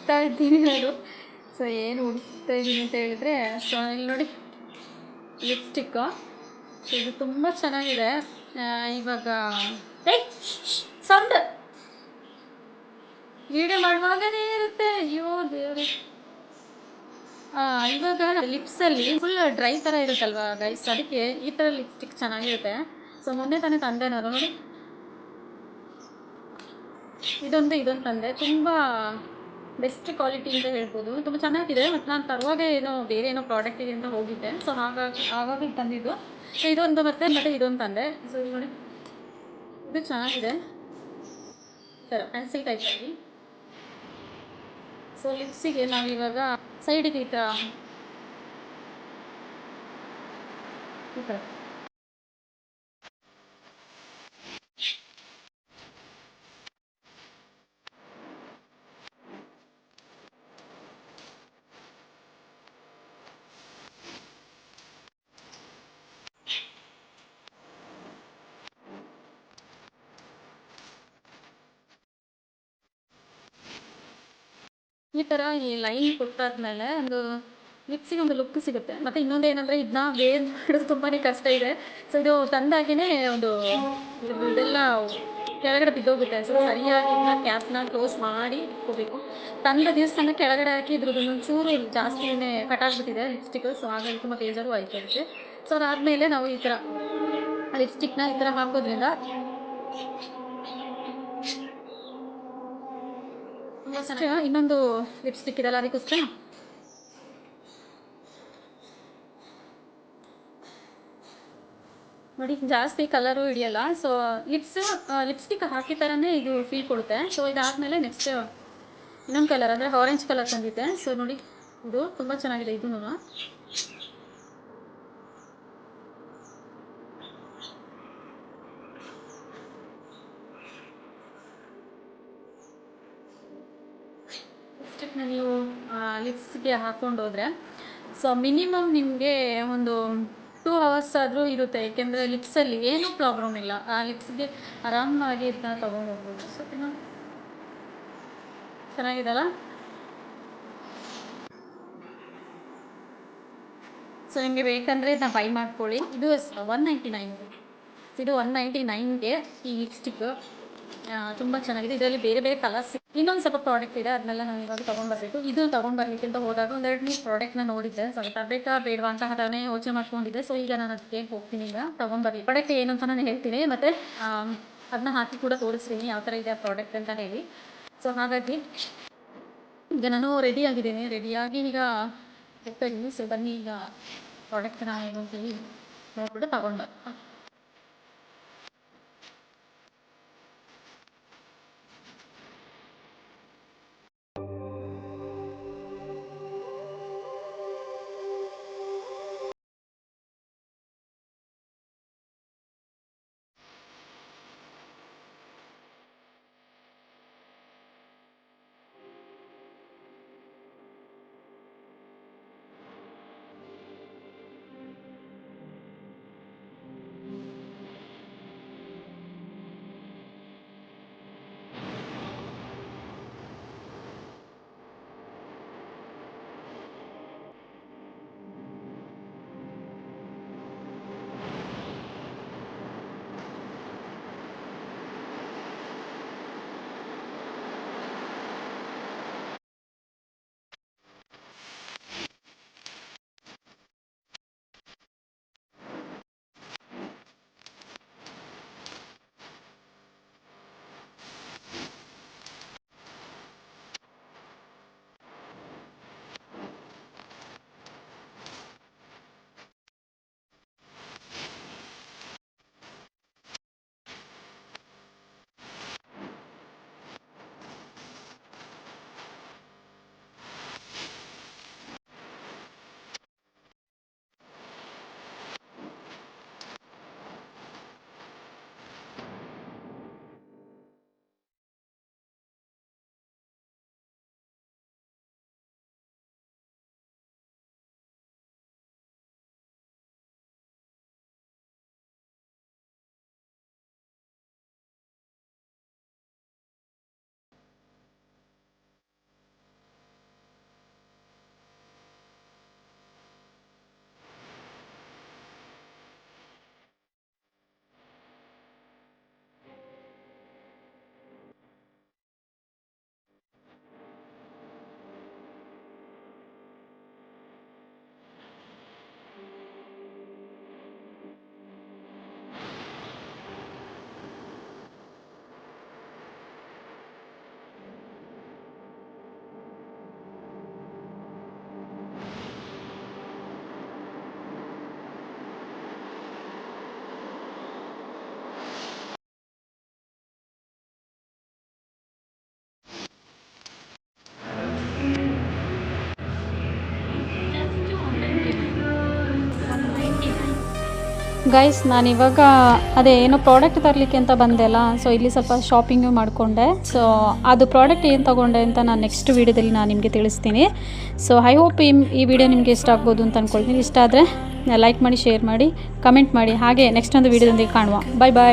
ಹುಡುಕ್ತಾ ಇದ್ದೀನಿ ನಾನು. ಸೊ ಏನು ಹುಡುಕ್ತಾ ಇದ್ದೀನಿ ಅಂತ ಹೇಳಿದ್ರೆ, ಸೊ ಇಲ್ಲಿ ನೋಡಿ ಲಿಪ್ಸ್ಟಿಕ್ಕು. ಸೊ ಇದು ತುಂಬ ಚೆನ್ನಾಗಿದೆ. ಇವಾಗ ಸೌಂಡ್ ವಿಡಿಯೋ ಮಾಡುವಾಗನೇ ಇರುತ್ತೆ. ಅಯ್ಯೋ ದೇವ್ರೆ. ಇವಾಗ ಲಿಪ್ಸಲ್ಲಿ ಫುಲ್ ಡ್ರೈ ಥರ ಇರುತ್ತಲ್ವಾ ಗೈಸ್, ಅದಕ್ಕೆ ಈ ಥರ ಲಿಪ್ಸ್ಟಿಕ್ ಚೆನ್ನಾಗಿರುತ್ತೆ. ಸೊ ಮೊನ್ನೆ ತಾನೇ ತಂದೆ ನಾನು ನೋಡಿ, ಇದೊಂದು ತಂದೆ. ತುಂಬ ಬೆಸ್ಟ್ ಕ್ವಾಲಿಟಿ ಅಂತ ಹೇಳ್ಬೋದು, ತುಂಬ ಚೆನ್ನಾಗಿದೆ. ಮತ್ತು ನಾನು ತರುವಾಗ ಏನೋ ಬೇರೆ ಏನೋ ಪ್ರಾಡಕ್ಟ್ ಇದೆ ಅಂತ ಹೋಗಿದ್ದೆ. ಸೊ ಹಾಗಾಗಿ ಆವಾಗ ಇದು ತಂದಿದ್ದು. ಸೊ ಇದೊಂದು ಮತ್ತೆ ಇದೊಂದು ತಂದೆ. ಸೊ ನೋಡಿ ಇದು ಚೆನ್ನಾಗಿದೆ, ಸರ್ ಪೆನ್ಸಿಲ್ ಟೈಪಲ್ಲಿ. ಸೊ ಲಿಪ್ಸಿಗೆ ನಾವಿವಾಗ ಸೈಡಿಗೆ ಈ ಥರ ಈ ಲೈನ್ ಕೊಟ್ಟಾದ್ಮೇಲೆ ಒಂದು ಲಿಪ್ಸಿಗೆ ಒಂದು ಲುಕ್ ಸಿಗುತ್ತೆ. ಮತ್ತು ಇನ್ನೊಂದು ಏನಂದರೆ, ಇದನ್ನ ವೇರ್ ಮಾಡೋದು ತುಂಬಾ ಕಷ್ಟ ಇದೆ. ಸೊ ಇದು ತಂದಾಗಿಯೇ ಒಂದು ಇದೆಲ್ಲ ಕೆಳಗಡೆ ಬಿದ್ದೋಗುತ್ತೆ. ಸೊ ಸರಿಯಾಗಿ ಇದನ್ನ ಕ್ಯಾಪ್ನ ಕ್ಲೋಸ್ ಮಾಡಿ ಇಟ್ಕೋಬೇಕು. ತಂದ ದಿವಸನ ಕೆಳಗಡೆ ಹಾಕಿ ಇದ್ರದ್ದು ಒಂಚೂರು ಜಾಸ್ತಿನೇ ಕಟ್ಟಾಗ್ಬಿಟ್ಟಿದೆ ಲಿಪ್ಸ್ಟಿಕ್. ಸೊ ಹಾಗಾಗಿ ತುಂಬ ಬೇಜಾರು ಆಯ್ತು ಅದಕ್ಕೆ. ಸೊ ಅದಾದಮೇಲೆ ನಾವು ಈ ಥರ ಲಿಪ್ಸ್ಟಿಕ್ನ ಈ ಥರ ಹಾಕೋದ್ರಿಂದ ಇನ್ನೊಂದು ಲಿಪ್ಸ್ಟಿಕ್ ಇದೆಲ್ಲ ಅದಕ್ಕೋಸ್ಕರ ನೋಡಿ ಜಾಸ್ತಿ ಕಲರು ಹಿಡಿಯಲ್ಲ. ಸೊ ಲಿಪ್ಸ್ಟಿಕ್ ಹಾಕಿ ಥರನೇ ಇದು ಫೀಲ್ ಕೊಡುತ್ತೆ. ಸೊ ಇದಾದಮೇಲೆ ನೆಕ್ಸ್ಟ್ ಇನ್ನೊಂದು ಕಲರ್ ಅಂದರೆ ಆರೆಂಜ್ ಕಲರ್ ತಂದಿದ್ದೆ. ಸೊ ನೋಡಿ ಇದು ತುಂಬ ಚೆನ್ನಾಗಿದೆ. ಇದೂ ಲಿಪ್ಸ್ಟಿಕ್ನ ನೀವು ಲಿಪ್ಸ್ಗೆ ಹಾಕ್ಕೊಂಡೋದ್ರೆ ಸೊ ಮಿನಿಮಮ್ ನಿಮಗೆ ಒಂದು 2 hours ಆದರೂ ಇರುತ್ತೆ. ಏಕೆಂದರೆ ಲಿಪ್ಸಲ್ಲಿ ಏನೂ ಪ್ರಾಬ್ಲಮ್ ಇಲ್ಲ. ಆ ಲಿಪ್ಸ್ಗೆ ಆರಾಮಾಗಿ ಇದನ್ನ ತೊಗೊಂಡು ಹೋಗ್ಬೋದು. ಸೊ ಚೆನ್ನಾಗಿದೆಲ್ಲ. ಸೊ ನಿಮಗೆ ಬೇಕಂದರೆ ಇದನ್ನ ಬೈ ಮಾಡ್ಕೊಳ್ಳಿ. ಇದು 199. ಇದು 199ಗೆ ಈ ಲಿಪ್ಸ್ಟಿಕ್ ತುಂಬ ಚೆನ್ನಾಗಿದೆ. ಇದರಲ್ಲಿ ಬೇರೆ ಬೇರೆ ಕಲರ್ಸ್. ಇನ್ನೊಂದು ಸ್ವಲ್ಪ ಪ್ರಾಡಕ್ಟ್ ಇದೆ, ಅದನ್ನೆಲ್ಲ ನಾನು ಇವಾಗ ತೊಗೊಂಡ್ಬರಬೇಕು. ಇದು ತೊಗೊಂಡ್ಬರ್ಲಿಕ್ಕೆ ಅಂತ ಹೋದಾಗ 2-3 ಪ್ರಾಡಕ್ಟ್ನ ನೋಡಿದ್ದೆ. ಸೊ ತರಬೇಕಾ ಬೇಡವಾ ಅಂತ ಅದನ್ನೇ ಯೋಚನೆ ಮಾಡ್ಕೊಂಡಿದ್ದೆ. ಸೊ ಈಗ ನಾನು ಅದಕ್ಕೆ ಹೋಗ್ತೀನಿ, ಈಗ ತೊಗೊಂಡ್ಬರ್ಲಿ. ಪ್ರಾಡಕ್ಟ್ ಏನು ಅಂತ ನಾನು ಹೇಳ್ತೀನಿ, ಮತ್ತು ಅದನ್ನ ಹಾಕಿ ಕೂಡ ತೋರಿಸ್ತೀನಿ ಯಾವ ಥರ ಇದೆ ಆ ಪ್ರಾಡಕ್ಟ್ ಅಂತ ಹೇಳಿ. ಸೊ ಹಾಗಾಗಿ ಈಗ ನಾನು ರೆಡಿಯಾಗಿ ಈಗ ಹೋಗ್ತಾಯಿದ್ದೀನಿ. ಸೊ ಬನ್ನಿ ಈಗ ಪ್ರಾಡಕ್ಟ್ನ ಏನು ಅಂತೇಳಿ ನೋಡ್ಬಿಟ್ಟು ತಗೊಂಡು ಗೈಸ್ ನಾನಿವಾಗ ಅದೇ ಏನೋ ಪ್ರಾಡಕ್ಟ್ ತರಲಿಕ್ಕೆ ಅಂತ ಬಂದೆ ಅಲ್ಲ, ಸೊ ಇಲ್ಲಿ ಸ್ವಲ್ಪ ಶಾಪಿಂಗು ಮಾಡಿಕೊಂಡೆ. ಸೊ ಅದು ಪ್ರಾಡಕ್ಟ್ ಏನು ತೊಗೊಂಡೆ ಅಂತ ನಾನು ನೆಕ್ಸ್ಟ್ ವೀಡಿಯೋದಲ್ಲಿ ನಾನು ನಿಮಗೆ ತಿಳಿಸ್ತೀನಿ. ಸೊ ಐ ಹೋಪ್ ಈ ವಿಡಿಯೋ ನಿಮಗೆ ಇಷ್ಟ ಆಗ್ಬೋದು ಅಂತ ಅಂದ್ಕೊಳ್ತೀನಿ. ಇಷ್ಟ ಆದರೆ ಲೈಕ್ ಮಾಡಿ, ಶೇರ್ ಮಾಡಿ, ಕಮೆಂಟ್ ಮಾಡಿ. ಹಾಗೆ ನೆಕ್ಸ್ಟ್ ಒಂದು ವೀಡಿಯೋದೊಂದಿಗೆ ಕಾಣುವ. ಬಾಯ್ ಬಾಯ್.